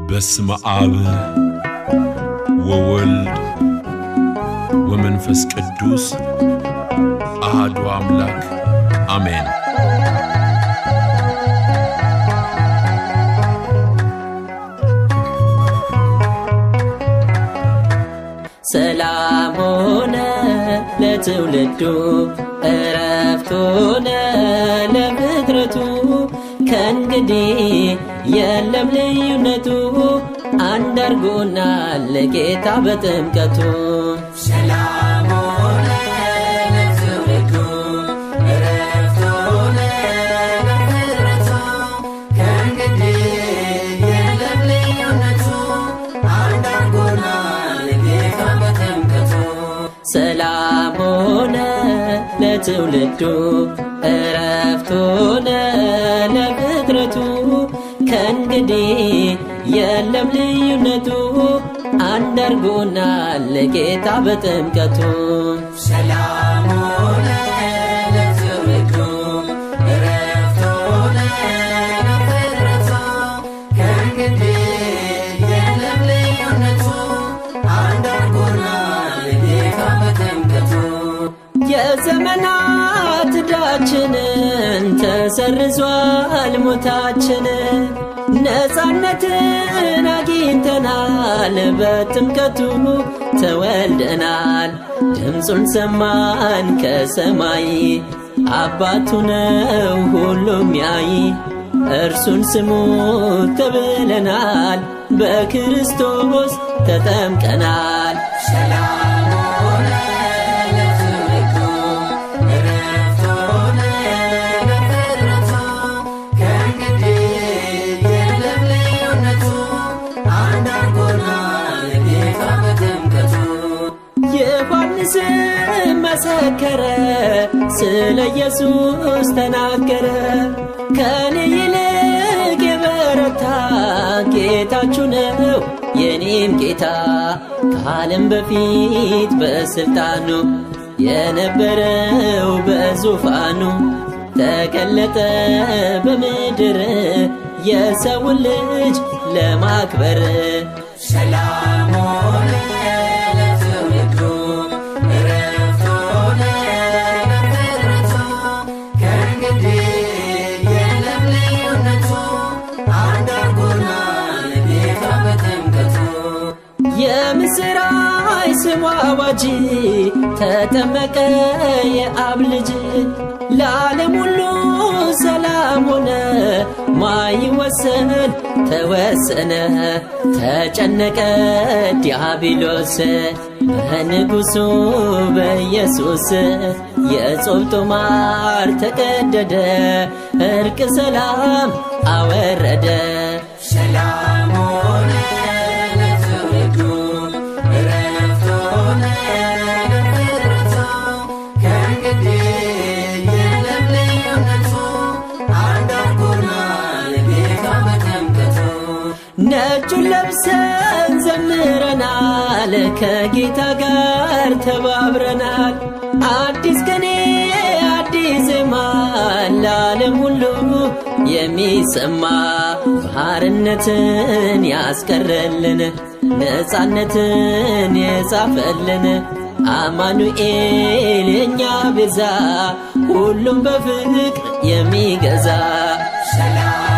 በስመ አብ ወወልድ ወመንፈስ ቅዱስ አሐዱ አምላክ አሜን። ሰላም ሆነ ለትውልዱ እረፍት ሆነ ለፍጥረቱ ከእንግዲህ የለም ልዩነቱ አንድ አድርጎናል ጌታ በጥምቀቱ። ሰላም ሆነ ለትውልዱ እረፍት ሆነ ለፍጥረቱ ከእንግዲህ የለም ልዩነቱ አንድ አድርጎናል ጌታ በጥምቀቱ። ሰላም ሆነ ለትውልዱ እረፍት ሆነ ለፍጥረቱ ከእንግዲህ የለም ልዩነቱ አንድ አድርጎናል ጌታ በጥምቀቱ። ሰላም ሆነ ለትውልዱ እረፍት ሆነ ለፍጥረቱ ከእንግዲህ የለም ልዩነቱ አንድ አድርጎናል ጌታ በጥምቀቱ። የዘመናት ዕዳችንን ተሰርዟል ሞታችን ነፃነትን አግኝተናል በጥምቀቱ ተወልደናል ድምፁን ሰማን ከሰማይ አባቱ ነው ሁሉም ያይ እርሱን ስሙት ተብለናል በክርስቶስ ተጠምቀናል። ሰላም ሆነ ለትውልዱ እረፍት ሆነ ለፍጥረቱ ከእንግዲህ የለም ልዩነቱ አንድ አድርጎናል ጌታ በጥምቀቱ። ዮሐንስ መሰከረ ስለ ኢየሱስ ተናገረ ከኔ ይልቅ የበረታ ጌታችሁ ነው የኔም ጌታ ከዓለም በፊት በስልጣኑ የነበረው በዙፋኑ ተገለጠ በምድር የሰውን ልጅ ለማክበር። ሰላም ሆነ ለትውልዱ እረፍት ሆነ ለፍጥረቱ ከእንግዲህ የለም ልዩነቱ አንድ አድርጎናል ጌታ በጥምቀቱ። የምስራች ስሙ አዋጅ ተጠመቀ የአብ ልጅ ለዓለም ሁሉ ሰላም ሆነ ማይወሰን ተወሰነ ተጨነቀ ዲያብሎስ በንጉሡ በኢየሱስ የጾም ጦማር ተቀደደ እርቅ ሰላም አወረደ። ሰላም ሆነ ለትውልዱ እረፍት ሆነ ለፍጥረቱ ከእንግዲህ የለም ልዩነቱ አንድ አድርጎናል ጌታ በጥምቀቱ። ነጩን ለብሰን ዘምረናል ከጌታ ጋር ተባብረናል አዲስ ቀኔ አዲስ ዜማ ለዓለም ሁሉ የሚሰማ ባርነትን ያስቀረልን ነፃነትን የጻፈልን አማኑኤል የኛ ቤዛ ሁሉም በፍቅር የሚገዛ። ሰላም